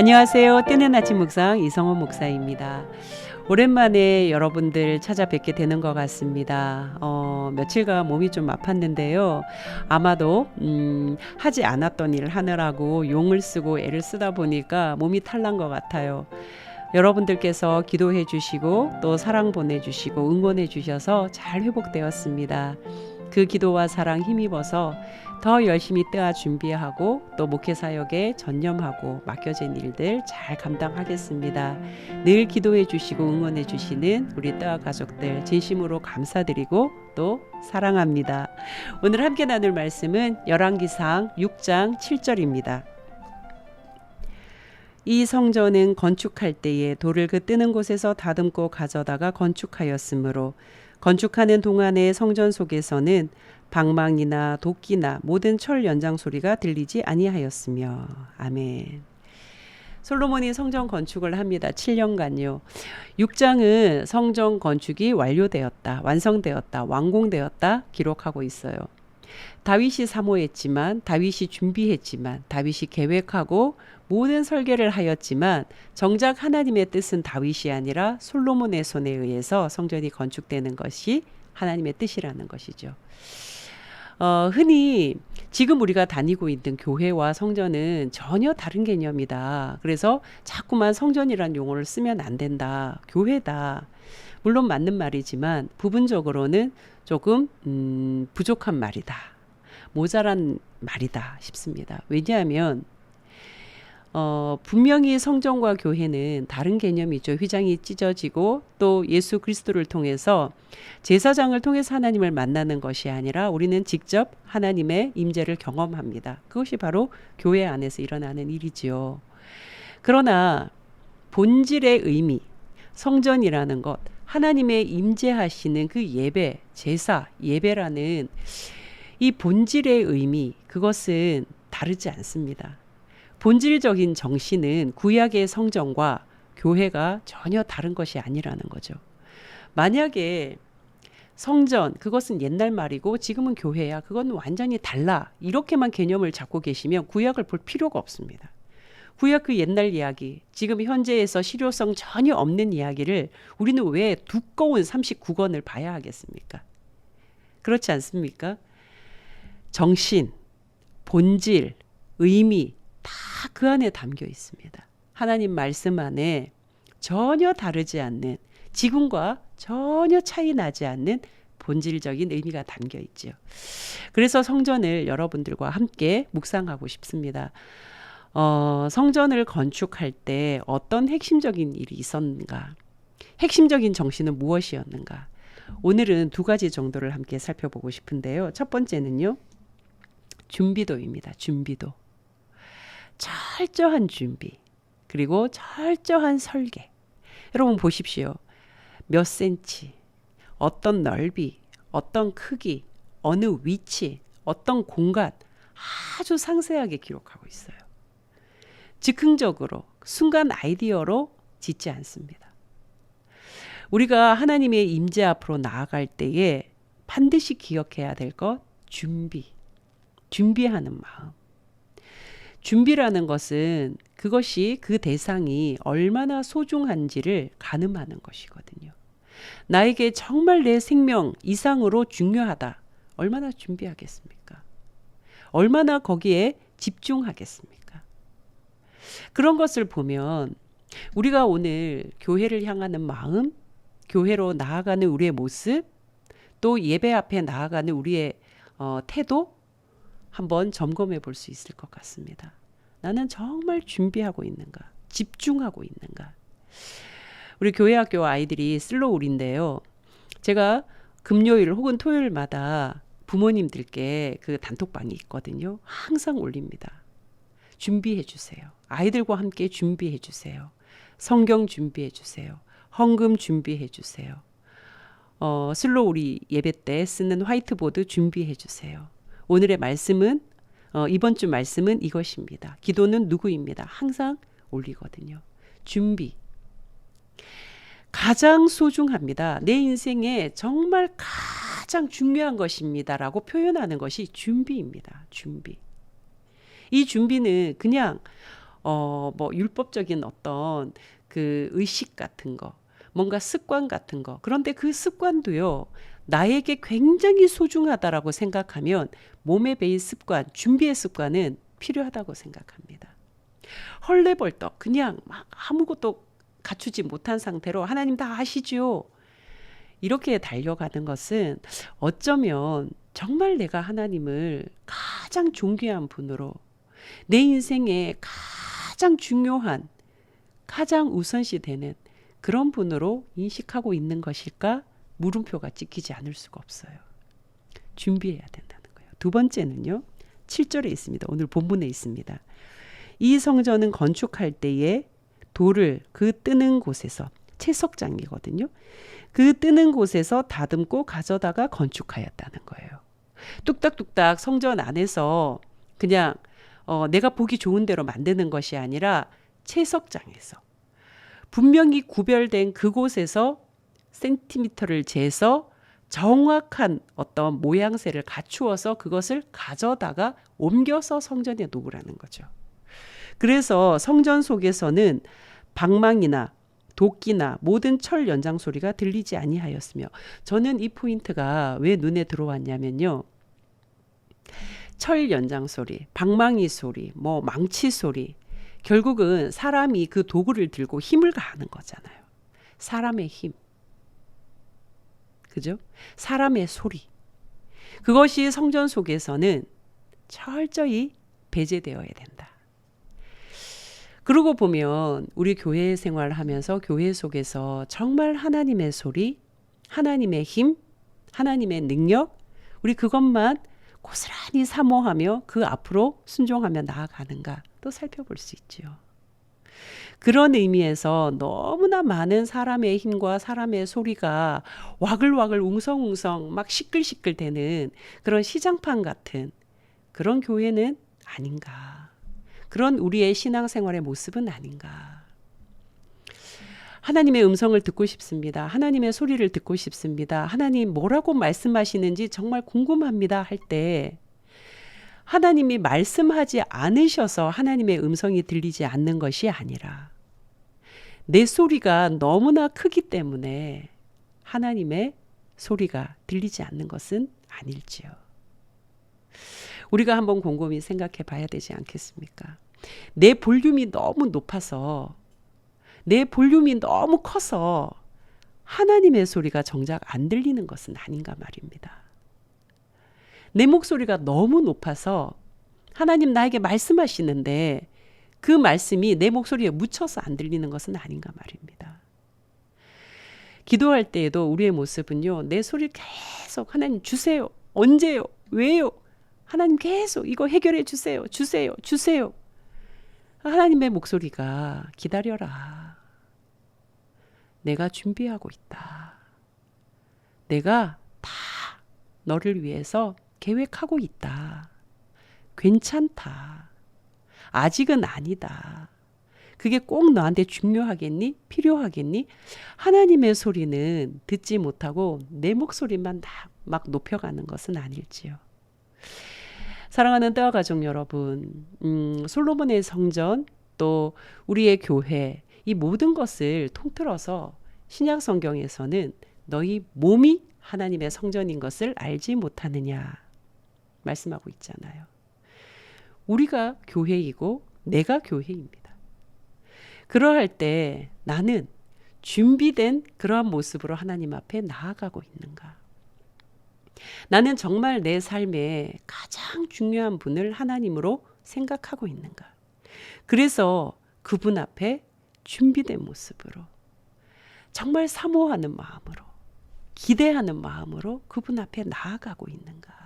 안녕하세요. 뜨는 아침 묵상 이성원 목사입니다. 오랜만에 여러분들 찾아뵙게 되는 것 같습니다. 며칠간 몸이 좀 아팠는데요. 아마도 하지 않았던 일을 하느라고 용을 쓰고 애를 쓰다 보니까 몸이 탈난 것 같아요. 여러분들께서 기도해 주시고 또 사랑 보내주시고 응원해 주셔서 잘 회복되었습니다. 그 기도와 사랑 힘입어서 더 열심히 뜨아 준비하고 또 목회 사역에 전념하고 맡겨진 일들 잘 감당하겠습니다. 늘 기도해 주시고 응원해 주시는 우리 뜨아 가족들 진심으로 감사드리고 또 사랑합니다. 오늘 함께 나눌 말씀은 열왕기상 6장 7절입니다. 이 성전은 건축할 때에 돌을 그 뜨는 곳에서 다듬고 가져다가 건축하였으므로 건축하는 동안에 성전 속에서는 방망이나 도끼나 모든 철 연장 소리가 들리지 아니하였으며. 아멘. 솔로몬이 성전 건축을 합니다. 7년간요. 6장은 성전 건축이 완료되었다, 완성되었다, 완공되었다 기록하고 있어요. 다윗이 사모했지만, 다윗이 준비했지만, 다윗이 계획하고 모든 설계를 하였지만 정작 하나님의 뜻은 다윗이 아니라 솔로몬의 손에 의해서 성전이 건축되는 것이 하나님의 뜻이라는 것이죠. 흔히 지금 우리가 다니고 있는 교회와 성전은 전혀 다른 개념이다. 그래서 자꾸만 성전이란 용어를 쓰면 안 된다. 교회다. 물론 맞는 말이지만 부분적으로는 조금 부족한 말이다. 모자란 말이다 싶습니다. 왜냐하면 분명히 성전과 교회는 다른 개념이죠. 휘장이 찢어지고 또 예수 그리스도를 통해서 제사장을 통해서 하나님을 만나는 것이 아니라 우리는 직접 하나님의 임재를 경험합니다. 그것이 바로 교회 안에서 일어나는 일이지요. 그러나 본질의 의미, 성전이라는 것, 하나님의 임재하시는 그 예배, 제사, 예배라는 이 본질의 의미, 그것은 다르지 않습니다. 본질적인 정신은 구약의 성전과 교회가 전혀 다른 것이 아니라는 거죠. 만약에 성전, 그것은 옛날 말이고 지금은 교회야, 그건 완전히 달라, 이렇게만 개념을 잡고 계시면 구약을 볼 필요가 없습니다. 구약 그 옛날 이야기, 지금 현재에서 실효성 전혀 없는 이야기를 우리는 왜 두꺼운 39권을 봐야 하겠습니까? 그렇지 않습니까? 정신, 본질, 의미 다 그 안에 담겨 있습니다. 하나님 말씀 안에 전혀 다르지 않는, 지금과 전혀 차이 나지 않는 본질적인 의미가 담겨 있죠. 그래서 성전을 여러분들과 함께 묵상하고 싶습니다. 성전을 건축할 때 어떤 핵심적인 일이 있었는가? 핵심적인 정신은 무엇이었는가? 오늘은 두 가지 정도를 함께 살펴보고 싶은데요. 첫 번째는요, 준비도입니다. 준비도. 철저한 준비, 그리고 철저한 설계. 여러분 보십시오. 몇 센치, 어떤 넓이, 어떤 크기, 어느 위치, 어떤 공간 아주 상세하게 기록하고 있어요. 즉흥적으로, 순간 아이디어로 짓지 않습니다. 우리가 하나님의 임재 앞으로 나아갈 때에 반드시 기억해야 될 것, 준비하는 마음. 준비라는 것은 그것이 그 대상이 얼마나 소중한지를 가늠하는 것이거든요. 나에게 정말 내 생명 이상으로 중요하다. 얼마나 준비하겠습니까? 얼마나 거기에 집중하겠습니까? 그런 것을 보면 우리가 오늘 교회를 향하는 마음, 교회로 나아가는 우리의 모습, 또 예배 앞에 나아가는 우리의 태도, 한번 점검해 볼 수 있을 것 같습니다. 나는 정말 준비하고 있는가? 집중하고 있는가? 우리 교회 학교 아이들이 슬로우인데요. 제가 금요일 혹은 토요일마다 부모님들께 그 단톡방이 있거든요. 항상 올립니다. 준비해 주세요. 아이들과 함께 준비해 주세요. 성경 준비해 주세요. 헌금 준비해 주세요. 슬로우리 예배 때 쓰는 화이트보드 준비해 주세요. 오늘의 말씀은 이번 주 말씀은 이것입니다. 기도는 누구입니다. 항상 올리거든요. 준비. 가장 소중합니다. 내 인생에 정말 가장 중요한 것입니다라고 표현하는 것이 준비입니다. 준비. 이 준비는 그냥 뭐 율법적인 어떤 그 의식 같은 거, 뭔가 습관 같은 거. 그런데 그 습관도요, 나에게 굉장히 소중하다라고 생각하면 몸에 배인 습관, 준비의 습관은 필요하다고 생각합니다. 헐레벌떡 그냥 막 아무것도 갖추지 못한 상태로 하나님 다 아시죠? 이렇게 달려가는 것은 어쩌면 정말 내가 하나님을 가장 존귀한 분으로 내 인생에 가장 중요한, 가장 우선시 되는 그런 분으로 인식하고 있는 것일까? 물음표가 찍히지 않을 수가 없어요. 준비해야 된다는 거예요. 두 번째는요. 7절에 있습니다. 오늘 본문에 있습니다. 이 성전은 건축할 때에 돌을 그 뜨는 곳에서, 채석장이거든요. 그 뜨는 곳에서 다듬고 가져다가 건축하였다는 거예요. 뚝딱뚝딱 성전 안에서 그냥 내가 보기 좋은 대로 만드는 것이 아니라 채석장에서 분명히 구별된 그곳에서 센티미터를 재서 정확한 어떤 모양새를 갖추어서 그것을 가져다가 옮겨서 성전에 놓으라는 거죠. 그래서 성전 속에서는 방망이나 도끼나 모든 철 연장 소리가 들리지 아니하였으며, 저는 이 포인트가 왜 눈에 들어왔냐면요. 철 연장 소리, 방망이 소리, 뭐 망치 소리, 결국은 사람이 그 도구를 들고 힘을 가하는 거잖아요. 사람의 힘. 그죠? 사람의 소리. 그것이 성전 속에서는 철저히 배제되어야 된다. 그러고 보면 우리 교회 생활을 하면서 교회 속에서 정말 하나님의 소리, 하나님의 힘, 하나님의 능력, 우리 그것만 고스란히 사모하며 그 앞으로 순종하며 나아가는가 또 살펴볼 수 있죠. 그런 의미에서 너무나 많은 사람의 힘과 사람의 소리가 와글와글 웅성웅성 막 시끌시끌 되는 그런 시장판 같은 그런 교회는 아닌가. 그런 우리의 신앙생활의 모습은 아닌가. 하나님의 음성을 듣고 싶습니다. 하나님의 소리를 듣고 싶습니다. 하나님 뭐라고 말씀하시는지 정말 궁금합니다 할 때 하나님이 말씀하지 않으셔서 하나님의 음성이 들리지 않는 것이 아니라 내 소리가 너무나 크기 때문에 하나님의 소리가 들리지 않는 것은 아닐지요. 우리가 한번 곰곰이 생각해 봐야 되지 않겠습니까? 내 볼륨이 너무 높아서, 내 볼륨이 너무 커서 하나님의 소리가 정작 안 들리는 것은 아닌가 말입니다. 내 목소리가 너무 높아서 하나님 나에게 말씀하시는데 그 말씀이 내 목소리에 묻혀서 안 들리는 것은 아닌가 말입니다. 기도할 때에도 우리의 모습은요, 내 소리를 계속 하나님 주세요. 언제요? 왜요? 하나님 계속 이거 해결해 주세요. 주세요. 주세요. 하나님의 목소리가 기다려라. 내가 준비하고 있다. 내가 다 너를 위해서 계획하고 있다. 괜찮다. 아직은 아니다. 그게 꼭 너한테 중요하겠니? 필요하겠니? 하나님의 소리는 듣지 못하고 내 목소리만 막 높여가는 것은 아닐지요. 사랑하는 때와 가족 여러분, 솔로몬의 성전, 또 우리의 교회, 이 모든 것을 통틀어서 신약 성경에서는 너희 몸이 하나님의 성전인 것을 알지 못하느냐 말씀하고 있잖아요. 우리가 교회이고 내가 교회입니다. 그러할 때 나는 준비된 그러한 모습으로 하나님 앞에 나아가고 있는가? 나는 정말 내 삶에 가장 중요한 분을 하나님으로 생각하고 있는가? 그래서 그분 앞에 준비된 모습으로, 정말 사모하는 마음으로, 기대하는 마음으로 그분 앞에 나아가고 있는가?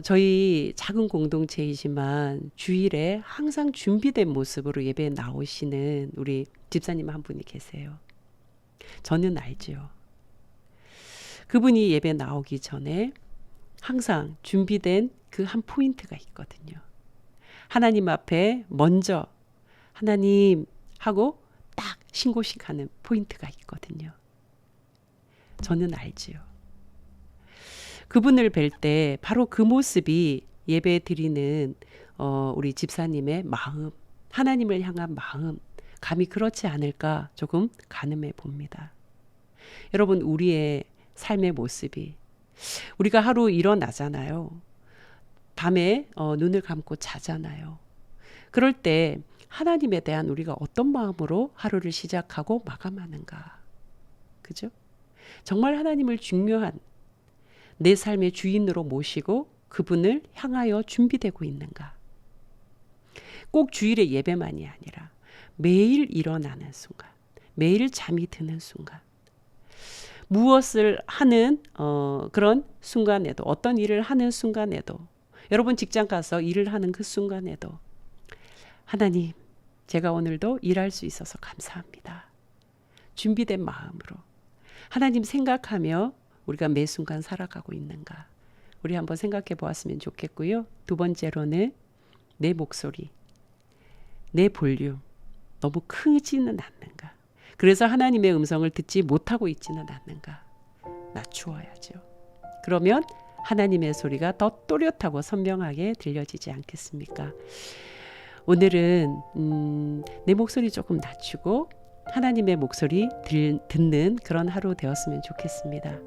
저희 작은 공동체이지만 주일에 항상 준비된 모습으로 예배에 나오시는 우리 집사님 한 분이 계세요. 저는 알죠. 그분이 예배 나오기 전에 항상 준비된 그 한 포인트가 있거든요. 하나님 앞에 먼저 하나님 하고 딱 신고식 하는 포인트가 있거든요. 저는 알지요. 그분을 뵐 때 바로 그 모습이 예배 드리는 우리 집사님의 마음, 하나님을 향한 마음, 감히 그렇지 않을까 조금 가늠해 봅니다. 여러분, 우리의 삶의 모습이, 우리가 하루 일어나잖아요. 밤에 눈을 감고 자잖아요. 그럴 때 하나님에 대한 우리가 어떤 마음으로 하루를 시작하고 마감하는가. 그죠? 정말 하나님을 중요한 내 삶의 주인으로 모시고 그분을 향하여 준비되고 있는가. 꼭 주일의 예배만이 아니라 매일 일어나는 순간, 매일 잠이 드는 순간, 무엇을 하는 그런 순간에도, 어떤 일을 하는 순간에도, 여러분 직장 가서 일을 하는 그 순간에도 하나님, 제가 오늘도 일할 수 있어서 감사합니다. 준비된 마음으로 하나님 생각하며 우리가 매 순간 살아가고 있는가. 우리 한번 생각해 보았으면 좋겠고요. 두 번째로는 내 목소리, 내 볼륨 너무 크지는 않는가. 그래서 하나님의 음성을 듣지 못하고 있지는 않는가. 낮추어야죠. 그러면 하나님의 소리가 더 또렷하고 선명하게 들려지지 않겠습니까? 오늘은 내 목소리 조금 낮추고 하나님의 목소리 듣는 그런 하루 되었으면 좋겠습니다.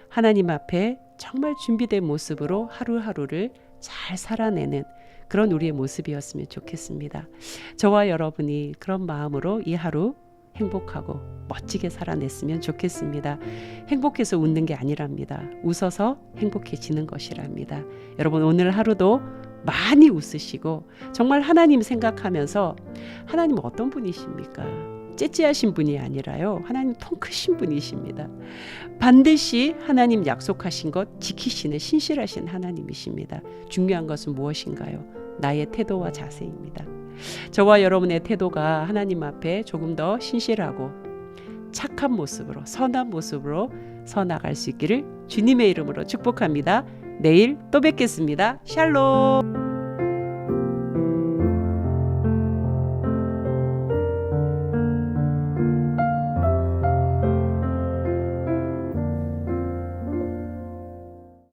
하나님 앞에 정말 준비된 모습으로 하루하루를 잘 살아내는 그런 우리의 모습이었으면 좋겠습니다. 저와 여러분이 그런 마음으로 이 하루 행복하고 멋지게 살아냈으면 좋겠습니다. 행복해서 웃는 게 아니랍니다. 웃어서 행복해지는 것이랍니다. 여러분, 오늘 하루도 많이 웃으시고 정말 하나님 생각하면서, 하나님 어떤 분이십니까? 째째하신 분이 아니라요, 하나님 통 크신 분이십니다. 반드시 하나님 약속하신 것 지키시는 신실하신 하나님이십니다. 중요한 것은 무엇인가요? 나의 태도와 자세입니다. 저와 여러분의 태도가 하나님 앞에 조금 더 신실하고 착한 모습으로, 선한 모습으로 서나갈 수 있기를 주님의 이름으로 축복합니다. 내일 또 뵙겠습니다. 샬롬.